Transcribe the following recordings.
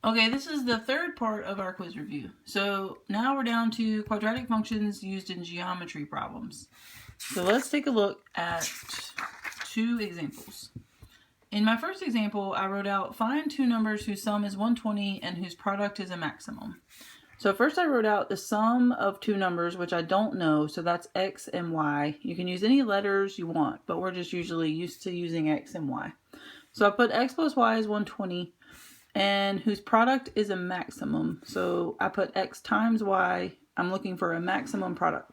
Okay, this is the third part of our quiz review. So now we're down to quadratic functions used in geometry problems. So let's take a look at two examples. In my first example, I wrote out find two numbers whose sum is 120 and whose product is a maximum. So first I wrote out the sum of two numbers, which I don't know, so that's x and y. You can use any letters you want, but we're just usually used to using x and y. So I put x plus y is 120, and whose product is a maximum. So I put x times y. I'm looking for a maximum product.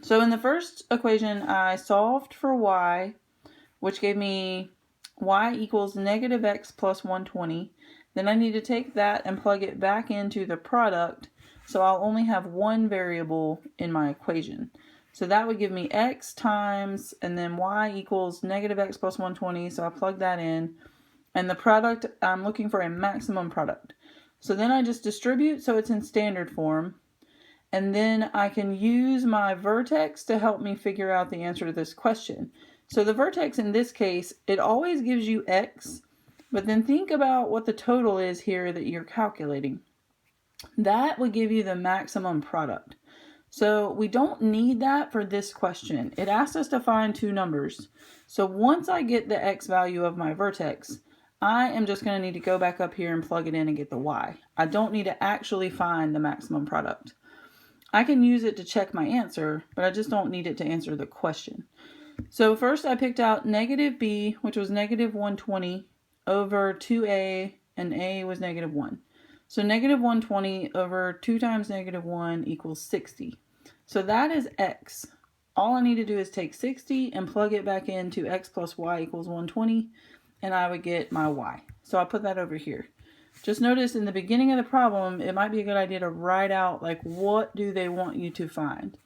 So in the first equation, I solved for y, which gave me y equals negative x plus 120. Then I need to take that and plug it back into the product, so I'll only have one variable in my equation. So that would give me x times, and then y equals negative x plus 120, so I plug that in. And the product, I'm looking for a maximum product. So then I just distribute so it's in standard form. And then I can use my vertex to help me figure out the answer to this question. So the vertex in this case, it always gives you x, but then think about what the total is here that you're calculating. That would give you the maximum product. So we don't need that for this question. It asks us to find two numbers. So once I get the x value of my vertex, I am just going to need to go back up here and plug it in and get the y. I don't need to actually find the maximum product. I can use it to check my answer, but I just don't need it to answer the question. So first I picked out negative b, which was negative 120, over 2a, and a was negative 1. So negative 120 over 2 times negative 1 equals 60. So that is x. All I need to do is take 60 and plug it back into x plus y equals 120, and I would get my y. So I'll put that over here. Just notice in the beginning of the problem, it might be a good idea to write out like what do they want you to find.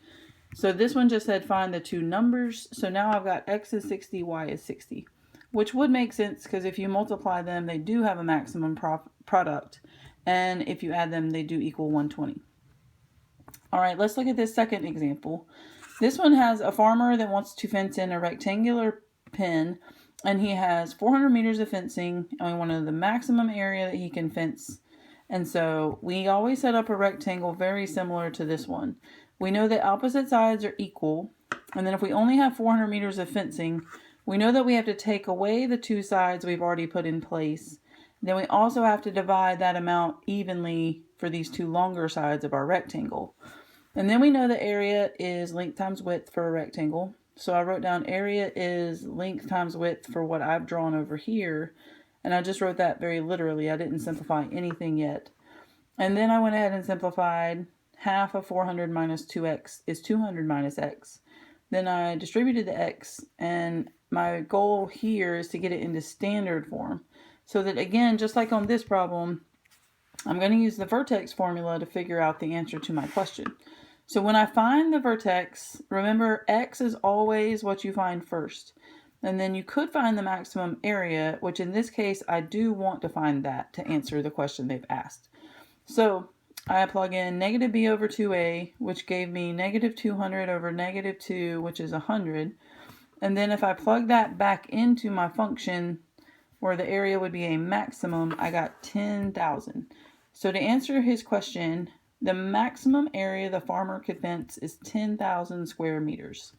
So this one just said find the two numbers. So now I've got x is 60, y is 60, which would make sense because if you multiply them, they do have a maximum product. And if you add them, they do equal 120. All right, let's look at this second example. This one has a farmer that wants to fence in a rectangular pen, and he has 400 meters of fencing, and we wanted the maximum area that he can fence. And so we always set up a rectangle very similar to this one. We know that opposite sides are equal, and then if we only have 400 meters of fencing, we know that we have to take away the two sides we've already put in place. Then we also have to divide that amount evenly for these two longer sides of our rectangle. And then we know the area is length times width for a rectangle. So I wrote down area is length times width for what I've drawn over here. And I just wrote that very literally. I didn't simplify anything yet. And then I went ahead and simplified. Half of 400 minus 2x is 200 minus x. Then I distributed the x, and my goal here is to get it into standard form. So that again, just like on this problem, I'm going to use the vertex formula to figure out the answer to my question. So when I find the vertex, remember x is always what you find first. And then you could find the maximum area, which in this case, I do want to find that to answer the question they've asked. So I plug in negative b over 2a, which gave me negative 200 over negative 2, which is 100. And then if I plug that back into my function, where the area would be a maximum, I got 10,000. So to answer his question, the maximum area the farmer could fence is 10,000 square meters.